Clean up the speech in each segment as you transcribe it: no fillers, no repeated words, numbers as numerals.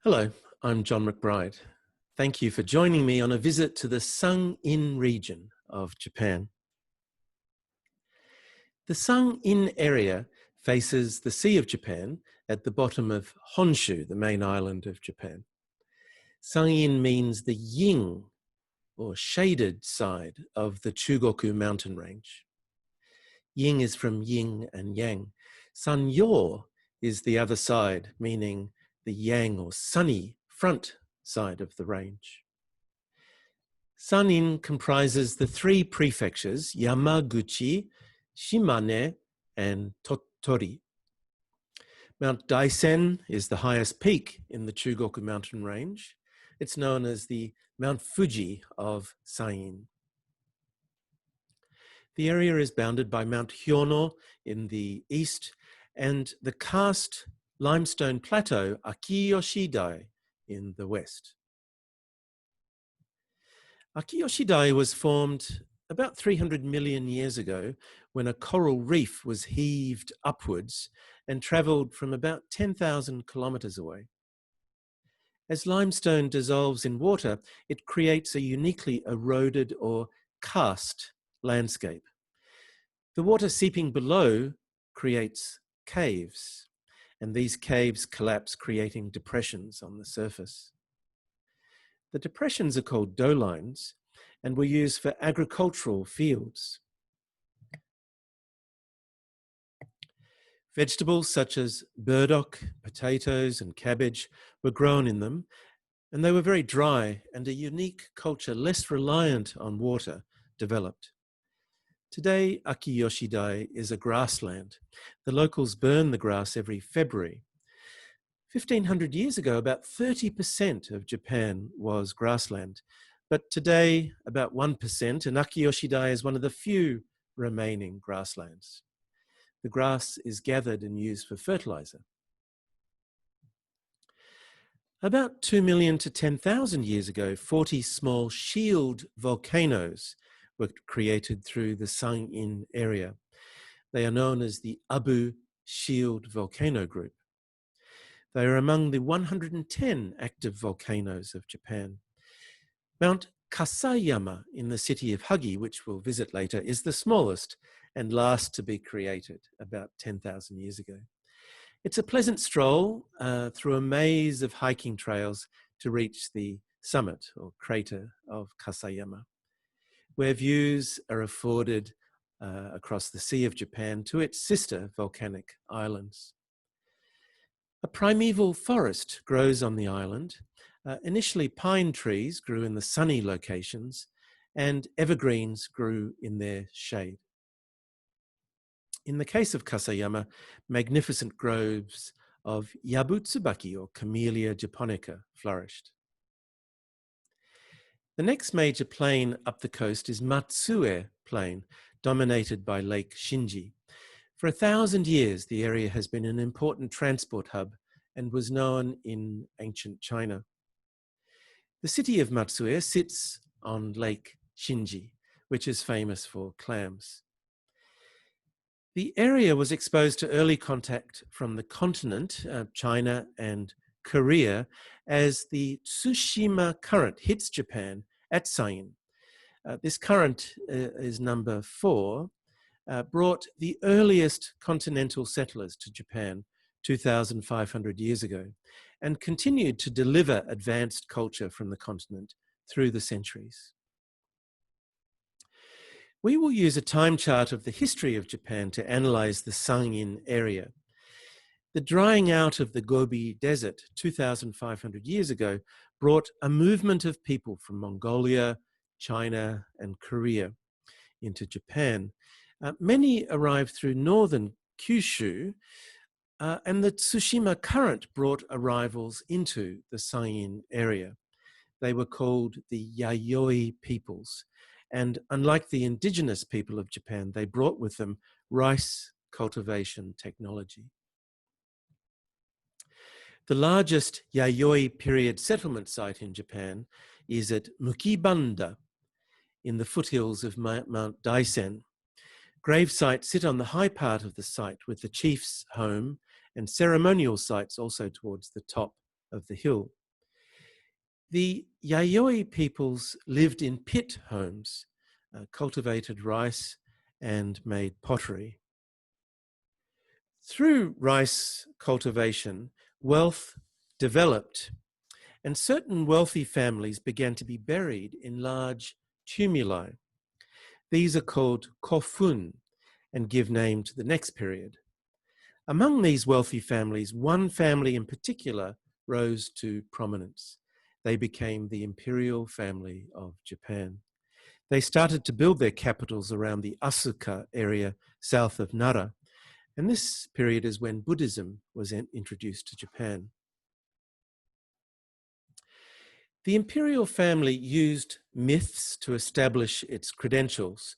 Hello, I'm John McBride. Thank you for joining me on a visit to the Sung-in region of Japan. The Sung-in area faces the Sea of Japan at the bottom of Honshu, the main island of Japan. Sung-in means the yin, or shaded side of the Chugoku mountain range. Yin is from yin and yang. Sanyo is the other side, meaning the yang or sunny front side of the range. Sung-in comprises the three prefectures, Yamaguchi, Shimane, and Tottori. Mount Daisen is the highest peak in the Chugoku mountain range. It's known as the Mount Fuji of Sung-in. The area is bounded by Mount Hyono in the east and the karst limestone plateau Akiyoshida in the west. Akiyoshida was formed about 300 million years ago when a coral reef was heaved upwards and travelled from about 10,000 kilometres away. As limestone dissolves in water, it creates a uniquely eroded or karst landscape. The water seeping below creates caves, and these caves collapse, creating depressions on the surface. The depressions are called dolines and were used for agricultural fields. Vegetables such as burdock, potatoes, and cabbage were grown in them, and they were very dry, and a unique culture less reliant on water developed. Today, Akiyoshida is a grassland. The locals burn the grass every February. 1,500 years ago, about 30% of Japan was grassland, but today about 1%, and Akiyoshida is one of the few remaining grasslands. The grass is gathered and used for fertilizer. About 2 million to 10,000 years ago, 40 small shield volcanoes were created through the Sung-in area. They are known as the Abu Shield Volcano Group. They are among the 110 active volcanoes of Japan. Mount Kasayama in the city of Hagi, which we'll visit later, is the smallest and last to be created about 10,000 years ago. It's a pleasant stroll through a maze of hiking trails to reach the summit or crater of Kasayama, where views are afforded across the Sea of Japan to its sister volcanic islands. A primeval forest grows on the island. Initially, pine trees grew in the sunny locations, and evergreens grew in their shade. In the case of Kasayama, magnificent groves of Yabutsubaki or Camellia japonica flourished. The next major plain up the coast is Matsue Plain, dominated by Lake Shinji. For 1,000 years, the area has been an important transport hub and was known in ancient China. The city of Matsue sits on Lake Shinji, which is famous for clams. The area was exposed to early contact from the continent, China and Korea, as the Tsushima Current hits Japan at Sung-in. This current is number 4, brought the earliest continental settlers to Japan 2,500 years ago and continued to deliver advanced culture from the continent through the centuries. We will use a time chart of the history of Japan to analyze the Sung-in area. The drying out of the Gobi Desert 2,500 years ago brought a movement of people from Mongolia, China, and Korea into Japan. Many arrived through northern Kyushu, and the Tsushima Current brought arrivals into the Sung-in area. They were called the Yayoi peoples, and unlike the indigenous people of Japan, they brought with them rice cultivation technology. The largest Yayoi period settlement site in Japan is at Mukibanda in the foothills of Mount Daisen. Grave sites sit on the high part of the site with the chief's home and ceremonial sites also towards the top of the hill. The Yayoi peoples lived in pit homes, cultivated rice, and made pottery. Through rice cultivation, wealth developed, and certain wealthy families began to be buried in large tumuli. These are called kofun and give name to the next period. Among these wealthy families, one family in particular rose to prominence. They became the imperial family of Japan. They started to build their capitals around the Asuka area south of Nara, and this period is when Buddhism was introduced to Japan. The imperial family used myths to establish its credentials.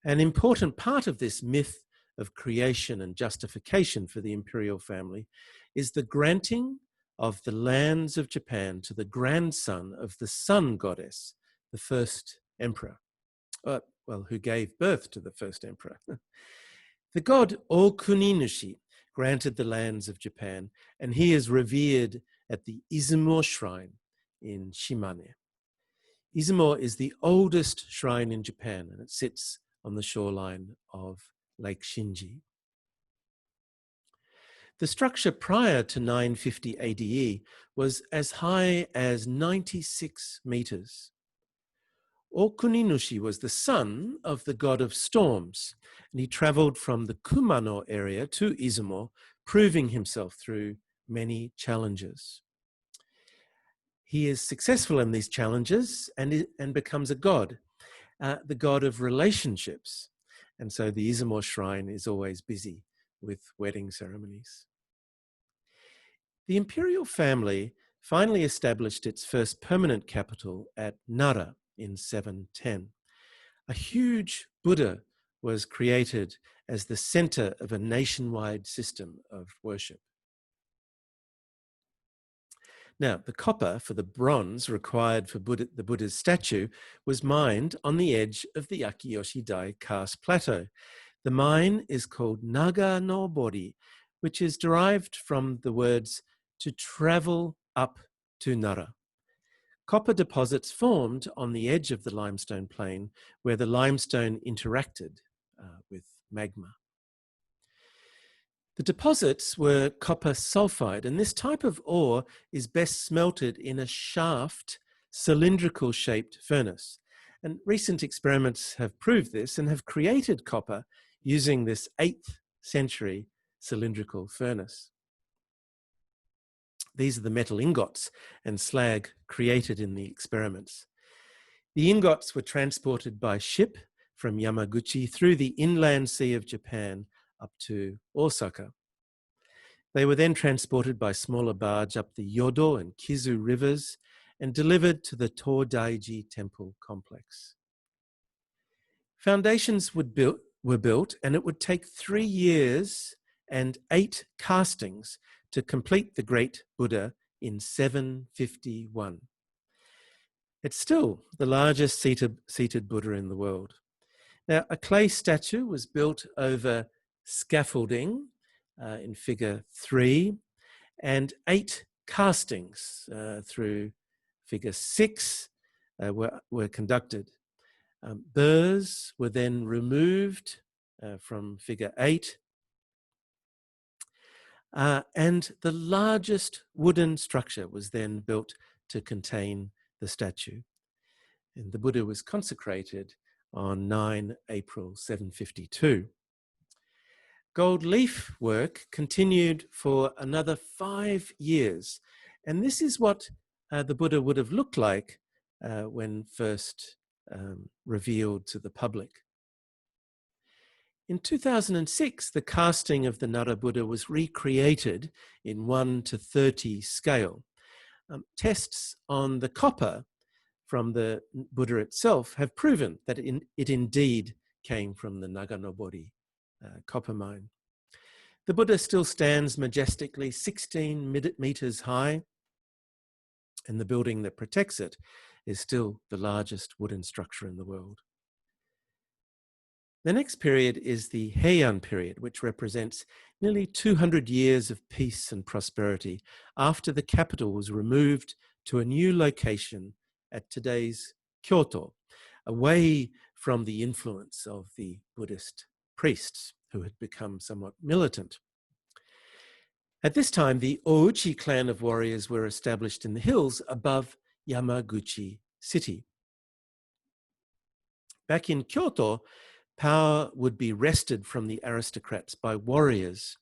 An important part of this myth of creation and justification for the imperial family is the granting of the lands of Japan to the grandson of the sun goddess, the first emperor, who gave birth to the first emperor. The god Okuninushi granted the lands of Japan, and he is revered at the Izumo Shrine in Shimane. Izumo is the oldest shrine in Japan, and it sits on the shoreline of Lake Shinji. The structure prior to 950 ADE was as high as 96 meters. Okuninushi was the son of the god of storms, and he traveled from the Kumano area to Izumo, proving himself through many challenges. He is successful in these challenges and becomes a god, the god of relationships. And so the Izumo shrine is always busy with wedding ceremonies. The imperial family finally established its first permanent capital at Nara in 710. A huge Buddha was created as the center of a nationwide system of worship. Now, the copper for the bronze required for the Buddha's statue was mined on the edge of the Akiyoshi Dai karst plateau. The mine is called Naga no Bori, which is derived from the words to travel up to Nara. Copper deposits formed on the edge of the limestone plain where the limestone interacted with magma. The deposits were copper sulfide, and this type of ore is best smelted in a shaft, cylindrical shaped furnace. And recent experiments have proved this and have created copper using this 8th century cylindrical furnace. These are the metal ingots and slag created in the experiments. The ingots were transported by ship from Yamaguchi through the inland sea of Japan up to Osaka. They were then transported by smaller barge up the Yodo and Kizu rivers and delivered to the Todaiji temple complex. Foundations were built, and it would take 3 years and 8 castings to complete the great Buddha in 751. It's still the largest seated Buddha in the world. Now, a clay statue was built over scaffolding in figure 3, and 8 castings through figure 6 were conducted. Burrs were then removed from figure 8, and the largest wooden structure was then built to contain the statue. And the Buddha was consecrated on 9 April 752. Gold leaf work continued for another 5 years, and this is what the Buddha would have looked like when first revealed to the public. In 2006, the casting of the Nara Buddha was recreated in 1:30 scale. Tests on the copper from the Buddha itself have proven that it indeed came from the Naganobori copper mine. The Buddha still stands majestically 16 meters high, and the building that protects it is still the largest wooden structure in the world. The next period is the Heian period, which represents nearly 200 years of peace and prosperity after the capital was removed to a new location at today's Kyoto, away from the influence of the Buddhist priests who had become somewhat militant. At this time, the Ouchi clan of warriors were established in the hills above Yamaguchi city. Back in Kyoto, power would be wrested from the aristocrats by warriors,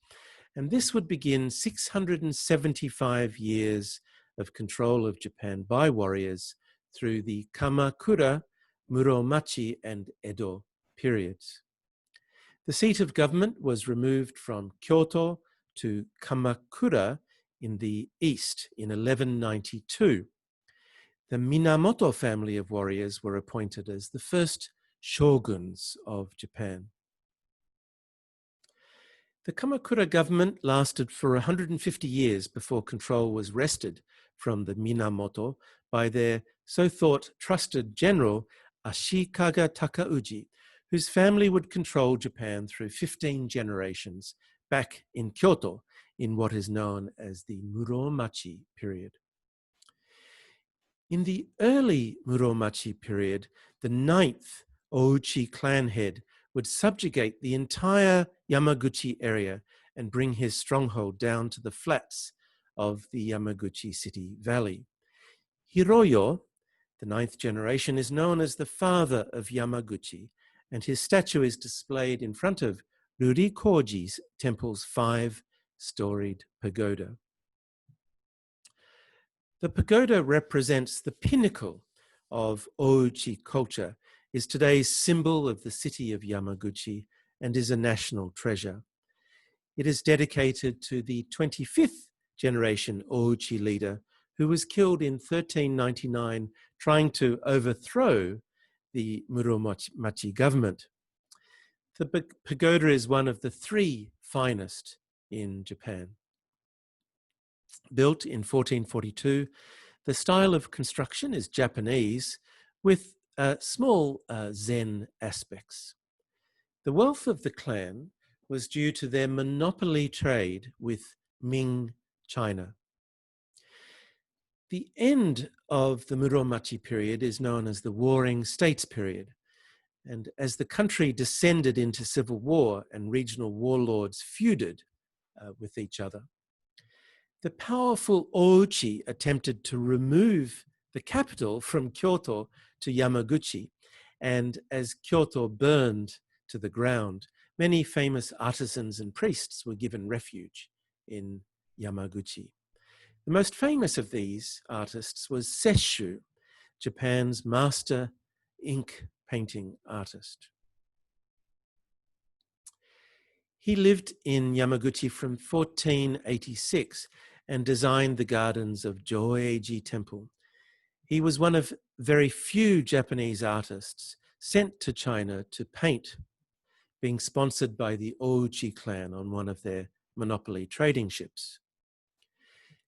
and this would begin 675 years of control of Japan by warriors through the Kamakura, Muromachi, and Edo periods. The seat of government was removed from Kyoto to Kamakura in the east in 1192. The Minamoto family of warriors were appointed as the first shoguns of Japan. The Kamakura government lasted for 150 years before control was wrested from the Minamoto by their so-thought trusted general Ashikaga Takauji, whose family would control Japan through 15 generations back in Kyoto in what is known as the Muromachi period. In the early Muromachi period, the 9th Ouchi clan head would subjugate the entire Yamaguchi area and bring his stronghold down to the flats of the Yamaguchi city valley. Hiroyo, the 9th generation, is known as the father of Yamaguchi, and his statue is displayed in front of Rurikoji's temple's 5-storied pagoda. The pagoda represents the pinnacle of Ouchi culture, is today's symbol of the city of Yamaguchi, and is a national treasure. It is dedicated to the 25th generation Ouchi leader who was killed in 1399 trying to overthrow the Muromachi government. The pagoda is one of the 3 finest in Japan. Built in 1442, the style of construction is Japanese with small Zen aspects. The wealth of the clan was due to their monopoly trade with Ming China. The end of the Muromachi period is known as the Warring States period, and as the country descended into civil war and regional warlords feuded with each other, the powerful Ouchi attempted to remove the capital from Kyoto to Yamaguchi, and as Kyoto burned to the ground, many famous artisans and priests were given refuge in Yamaguchi. The most famous of these artists was Sesshu, Japan's master ink painting artist. He lived in Yamaguchi from 1486 and designed the gardens of Joeiji Temple. He was one of very few Japanese artists sent to China to paint, being sponsored by the Ouchi clan on one of their monopoly trading ships.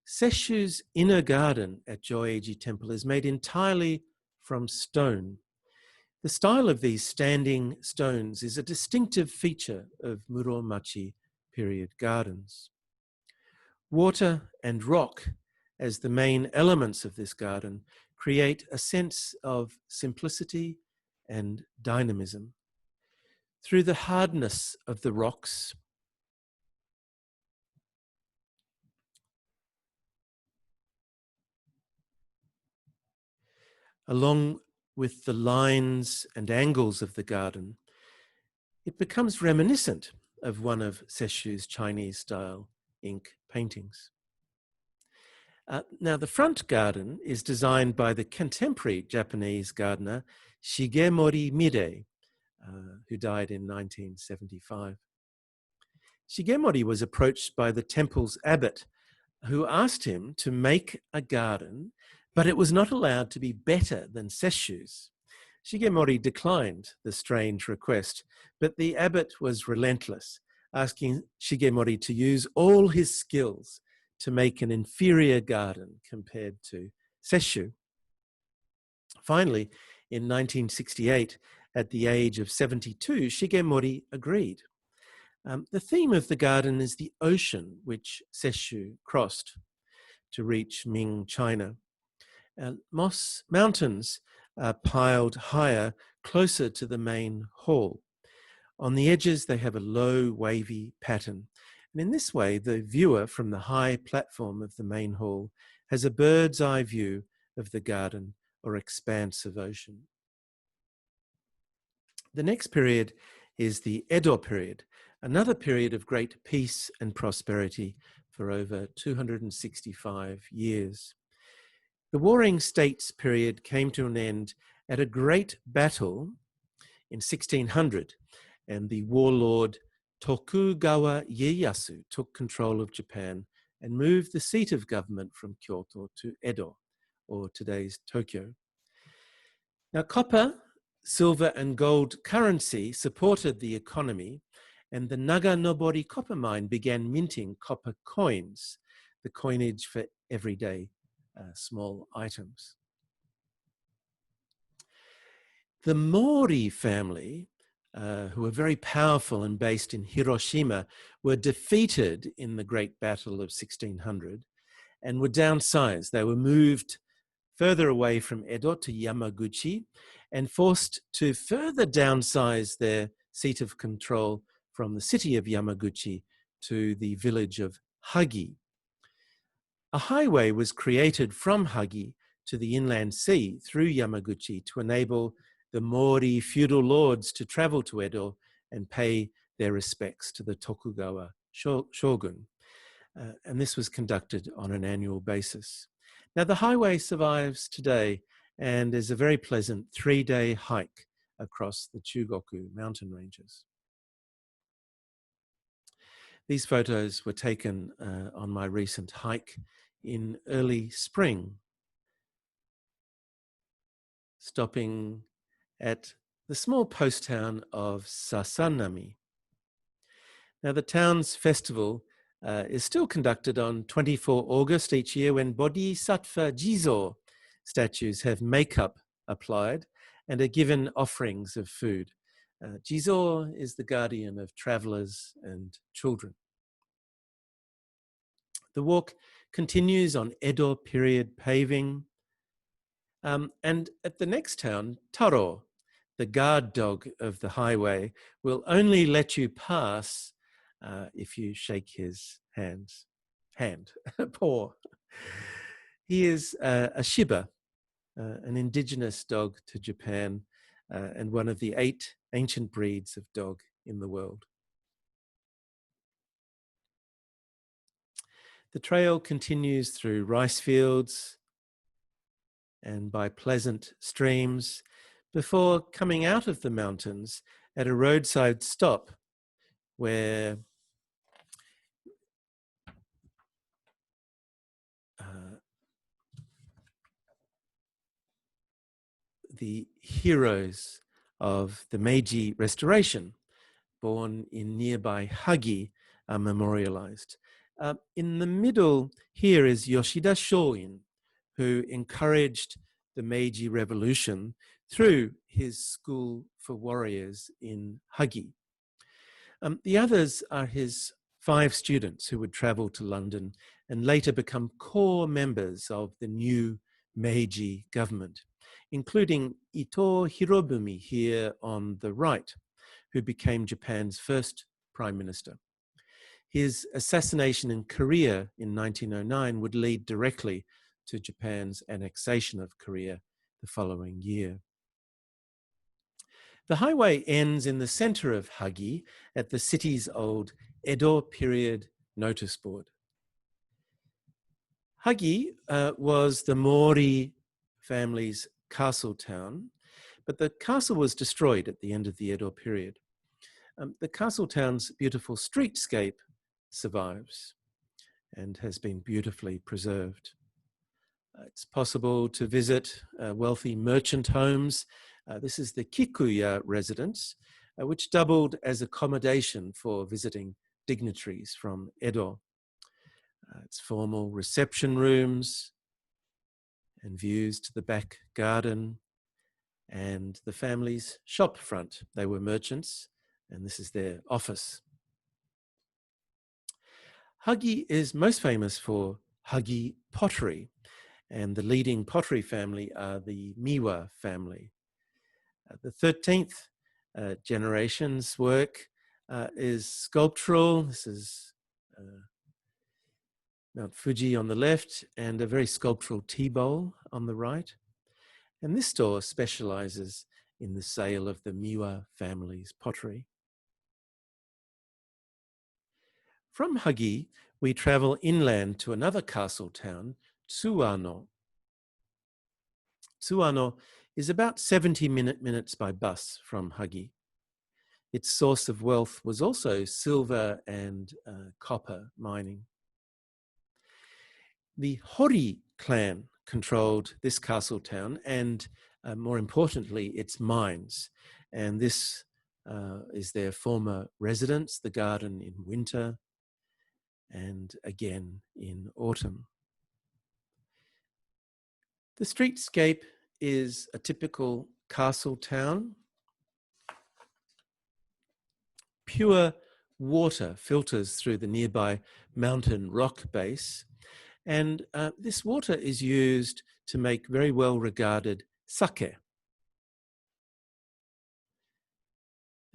Sesshu's inner garden at Joeiji Temple is made entirely from stone. The style of these standing stones is a distinctive feature of Muromachi period gardens. Water and rock as the main elements of this garden create a sense of simplicity and dynamism. Through the hardness of the rocks, along with the lines and angles of the garden, it becomes reminiscent of one of Sesshu's Chinese-style ink paintings. Now, the front garden is designed by the contemporary Japanese gardener Shigemori Mide, who died in 1975. Shigemori was approached by the temple's abbot, who asked him to make a garden, but it was not allowed to be better than Sesshu's. Shigemori declined the strange request, but the abbot was relentless, asking Shigemori to use all his skills to make an inferior garden compared to Sesshu. Finally, in 1968, At the age of 72, Shigemori agreed. The theme of the garden is the ocean, which Sesshu crossed to reach Ming China. Moss mountains are piled higher, closer to the main hall. On the edges, they have a low, wavy pattern. And in this way, the viewer from the high platform of the main hall has a bird's eye view of the garden or expanse of ocean. The next period is the Edo period, another period of great peace and prosperity for over 265 years. The Warring States period came to an end at a great battle in 1600, and the warlord Tokugawa Ieyasu took control of Japan and moved the seat of government from Kyoto to Edo, or today's Tokyo. Now, copper, silver, and gold currency supported the economy, and the Naganobori copper mine began minting copper coins, the coinage for everyday small items. The Mori family, who were very powerful and based in Hiroshima, were defeated in the Great Battle of 1600 and were downsized. They were moved further away from Edo to Yamaguchi and forced to further downsize their seat of control from the city of Yamaguchi to the village of Hagi. A highway was created from Hagi to the inland sea through Yamaguchi to enable the Mori feudal lords to travel to Edo and pay their respects to the Tokugawa shogun. And this was conducted on an annual basis. Now, the highway survives today and is a very pleasant 3-day hike across the Chugoku mountain ranges. These photos were taken on my recent hike in early spring, stopping at the small post town of Sasanami. Now, the town's festival is still conducted on 24 August each year, when Bodhisattva Jizo statues have makeup applied and are given offerings of food. Jizo is the guardian of travelers and children. The walk continues on Edo period paving. And at the next town, Taro, the guard dog of the highway, will only let you pass if you shake his paw. He is a Shiba, an indigenous dog to Japan, and one of the 8 ancient breeds of dog in the world. The trail continues through rice fields and by pleasant streams before coming out of the mountains at a roadside stop where the heroes of the Meiji Restoration, born in nearby Hagi, are memorialized. In the middle here is Yoshida Shoin, who encouraged the Meiji Revolution through his school for warriors in Hagi. The others are his 5 students who would travel to London and later become core members of the new Meiji government, including Ito Hirobumi here on the right, who became Japan's first prime minister. His assassination in Korea in 1909 would lead directly to Japan's annexation of Korea the following year. The highway ends in the center of Hagi at the city's old Edo period notice board. Hagi was the Mori family's castle town, but the castle was destroyed at the end of the Edo period. The castle town's beautiful streetscape survives and has been beautifully preserved. It's possible to visit wealthy merchant homes. This is the Kikuya residence, which doubled as accommodation for visiting dignitaries from Edo. It's formal reception rooms and views to the back garden. and the family's shop front. They were merchants, and this is their office. Hagi is most famous for Hagi pottery, and the leading pottery family are the Miwa family. The 13th generation's work is sculptural. This is Mount Fuji on the left and a very sculptural tea bowl on the right. And this store specializes in the sale of the Miwa family's pottery. From Hagi, we travel inland to another castle town, Tsuano. Tsuano is about 70 minutes by bus from Hagi. Its source of wealth was also silver and copper mining. The Hori clan controlled this castle town and, more importantly, its mines. And this is their former residence, the garden in winter and again in autumn. The streetscape is a typical castle town. Pure water filters through the nearby mountain rock base, and this water is used to make very well regarded sake, the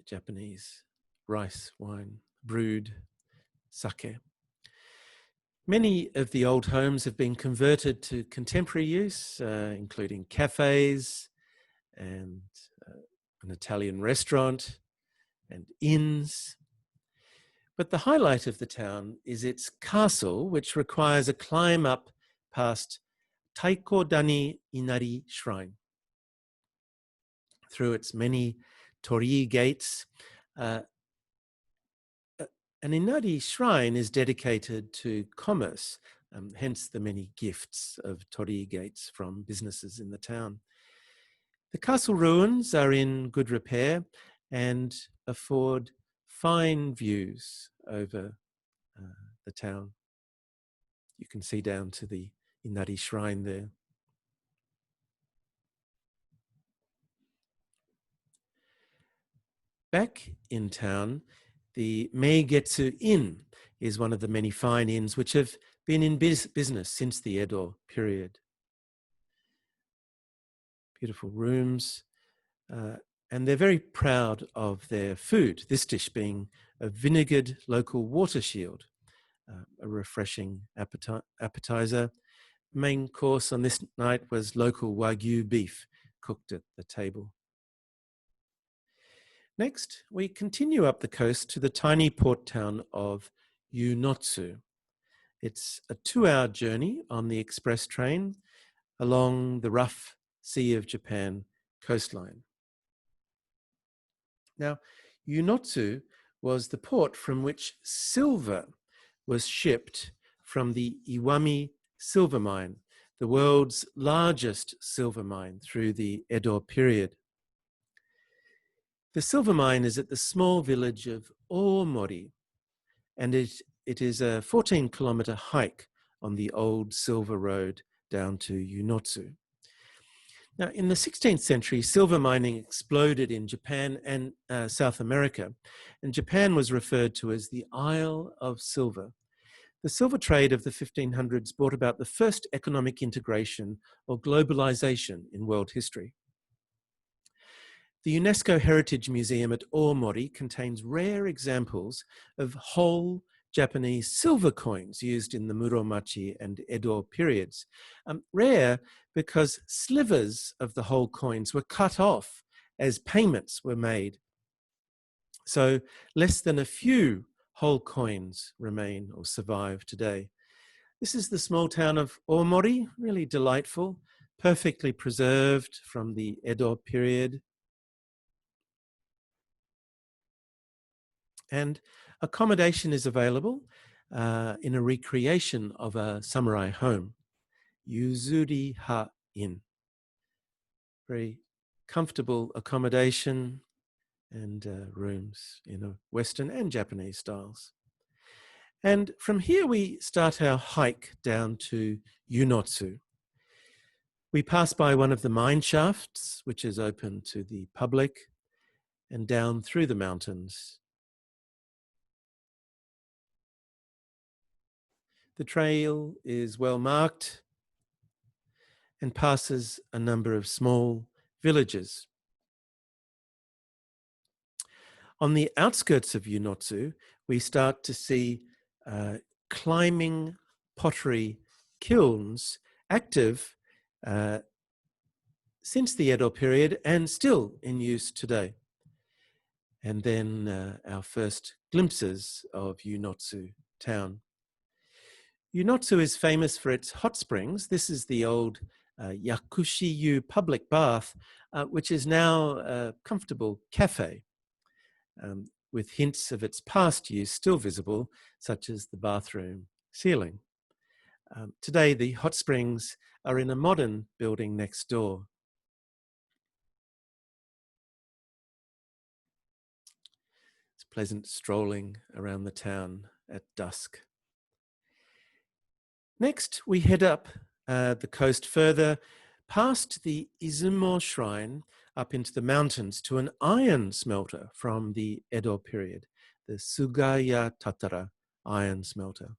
Japanese rice wine, brewed sake. Many of the old homes have been converted to contemporary use, including cafes and an Italian restaurant and inns. But the highlight of the town is its castle, which requires a climb up past Taikodani Inari Shrine. Through its many torii gates, an Inari shrine is dedicated to commerce, hence the many gifts of torii gates from businesses in the town. The castle ruins are in good repair and afford fine views over the town. You can see down to the Inari shrine there. Back in town, the Meigetsu Inn is one of the many fine inns which have been in business since the Edo period. Beautiful rooms, and they're very proud of their food, this dish being a vinegared local water shield, a refreshing appetizer. Main course on this night was local Wagyu beef cooked at the table. Next, we continue up the coast to the tiny port town of Yunotsu. It's a 2-hour journey on the express train along the rough Sea of Japan coastline. Now, Yunotsu was the port from which silver was shipped from the Iwami silver mine, the world's largest silver mine through the Edo period. The silver mine is at the small village of Omori, and it is a 14-kilometer hike on the old silver road down to Yunotsu. Now, in the 16th century, silver mining exploded in Japan and South America, and Japan was referred to as the Isle of Silver. The silver trade of the 1500s brought about the first economic integration or globalization in world history. The UNESCO Heritage Museum at Omori contains rare examples of whole Japanese silver coins used in the Muromachi and Edo periods. Rare because slivers of the whole coins were cut off as payments were made. So less than a few whole coins remain or survive today. This is the small town of Omori, really delightful, perfectly preserved from the Edo period. And accommodation is available in a recreation of a samurai home, Yuzuri Ha Inn. Very comfortable accommodation and rooms in a Western and Japanese styles. And from here we start our hike down to Yunotsu. We pass by one of the mine shafts, which is open to the public, and down through the mountains. The trail is well marked and passes a number of small villages. On the outskirts of Yunotsu, we start to see climbing pottery kilns active since the Edo period and still in use today. And then our first glimpses of Yunotsu town. Yunotsu is famous for its hot springs. This is the old Yakushiyu public bath, which is now a comfortable cafe, with hints of its past use still visible, such as the bathroom ceiling. Today, the hot springs are in a modern building next door. It's pleasant strolling around the town at dusk. Next, we head up the coast further, past the Izumo Shrine, up into the mountains to an iron smelter from the Edo period, the Sugaya Tatara Iron Smelter.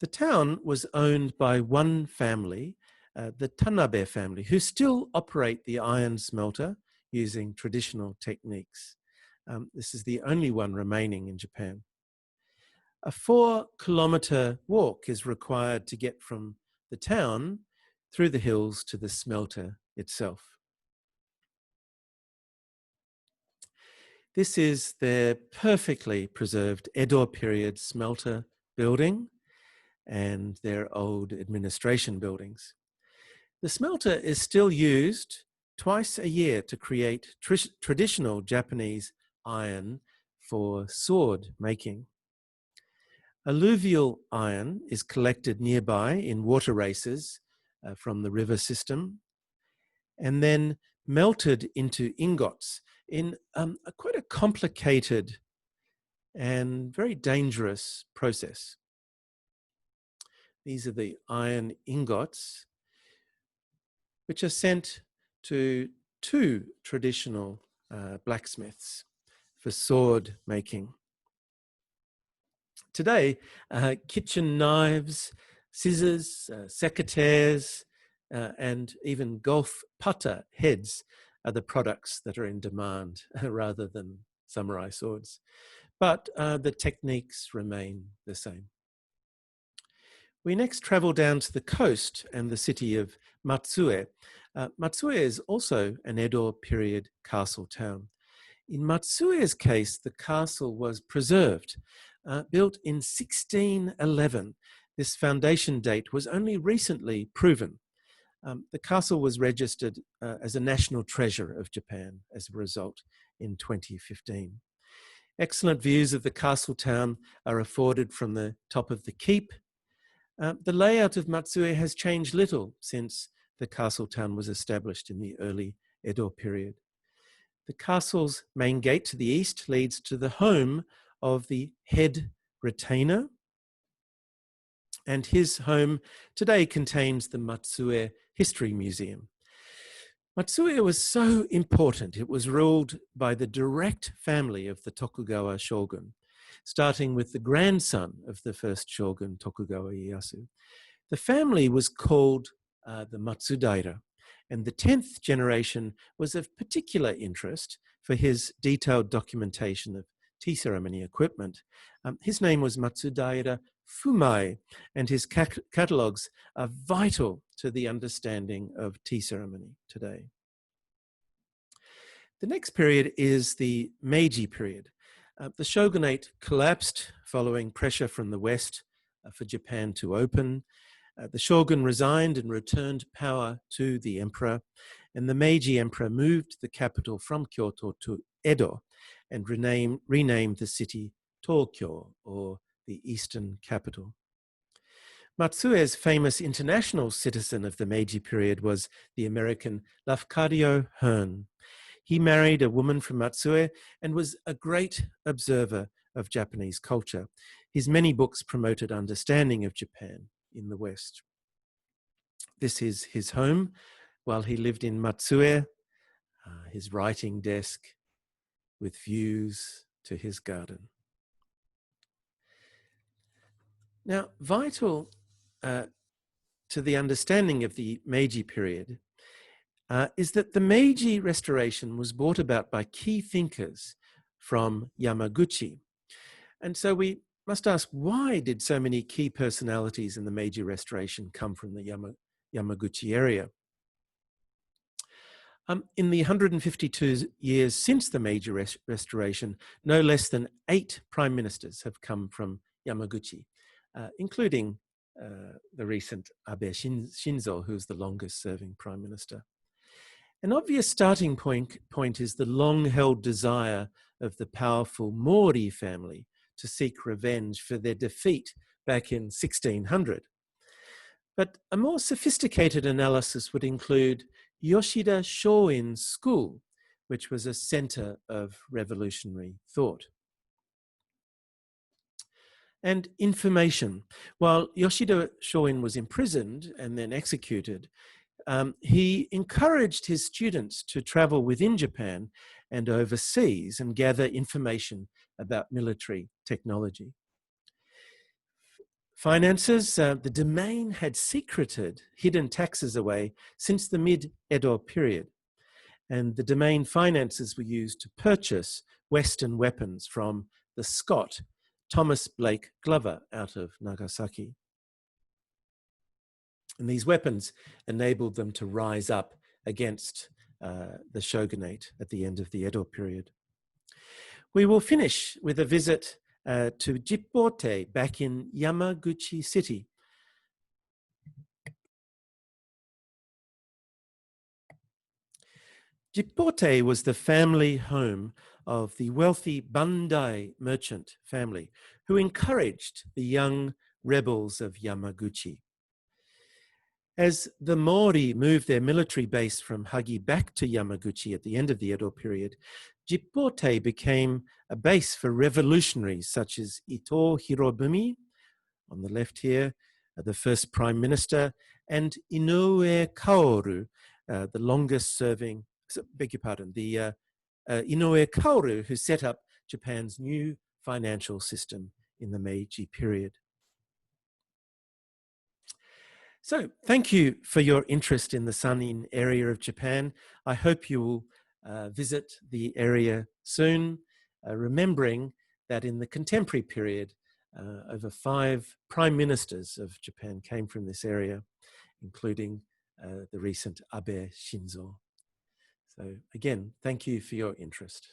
The town was owned by one family, the Tanabe family, who still operate the iron smelter using traditional techniques. This is the only one remaining in Japan. A 4-kilometer walk is required to get from the town through the hills to the smelter itself. This is their perfectly preserved Edo period smelter building and their old administration buildings. The smelter is still used twice a year to create traditional Japanese iron for sword making. Alluvial iron is collected nearby in water races from the river system and then melted into ingots in quite a complicated and very dangerous process. These are the iron ingots, which are sent to 2 traditional blacksmiths for sword making. Today, kitchen knives, scissors, secateurs, and even golf putter heads are the products that are in demand rather than samurai swords. But the techniques remain the same. We next travel down to the coast and the city of Matsue. Matsue is also an Edo period castle town. In Matsue's case, the castle was preserved, built in 1611. This foundation date was only recently proven. The castle was registered as a national treasure of Japan as a result in 2015. Excellent views of the castle town are afforded from the top of the keep. The layout of Matsue has changed little since the castle town was established in the early Edo period. The castle's main gate to the east leads to the home of the head retainer, and his home today contains the Matsue History Museum. Matsue was so important, it was ruled by the direct family of the Tokugawa shogun, starting with the grandson of the first shogun, Tokugawa Ieyasu. The family was called the Matsudaira, and the 10th generation was of particular interest for his detailed documentation of tea ceremony equipment. His name was Matsudaira Fumai, and his catalogues are vital to the understanding of tea ceremony today. The next period is the Meiji period. The shogunate collapsed following pressure from the West for Japan to open. The shogun resigned and returned power to the emperor, and the Meiji emperor moved the capital from Kyoto to Edo and renamed the city Tokyo, or the eastern capital. Matsue's famous international citizen of the Meiji period was the American Lafcadio Hearn. He married a woman from Matsue and was a great observer of Japanese culture. His many books promoted understanding of Japan in the West. This is his home while he lived in Matsue, his writing desk with views to his garden. Now, vital to the understanding of the Meiji period is that the Meiji restoration was brought about by key thinkers from Yamaguchi. And so we must ask, why did so many key personalities in the Meiji restoration come from the Yamaguchi area? In the 152 years since the Meiji restoration, no less than 8 prime ministers have come from Yamaguchi, including the recent Abe Shinzo, who's the longest serving prime minister. An obvious starting point is the long-held desire of the powerful Mori family to seek revenge for their defeat back in 1600. But a more sophisticated analysis would include Yoshida Shoin's school, which was a center of revolutionary thought. And information. While Yoshida Shoin was imprisoned and then executed, he encouraged his students to travel within Japan and overseas and gather information about military technology. Finances, the domain had secreted hidden taxes away since the mid-Edo period, and the domain finances were used to purchase Western weapons from the Scot Thomas Blake Glover out of Nagasaki. And these weapons enabled them to rise up against the shogunate at the end of the Edo period. We will finish with a visit to Jippote back in Yamaguchi City. Jippote was the family home of the wealthy Bandai merchant family who encouraged the young rebels of Yamaguchi. As the Mori moved their military base from Hagi back to Yamaguchi at the end of the Edo period, Jippote became a base for revolutionaries such as Ito Hirobumi, on the left here, the first prime minister, and Inoue Kaoru, the longest serving, beg your pardon, the Inoue Kaoru, who set up Japan's new financial system in the Meiji period. So thank you for your interest in the Sanin area of Japan. I hope you will visit the area soon, remembering that in the contemporary period, over 5 prime ministers of Japan came from this area, including the recent Abe Shinzo. So again, thank you for your interest.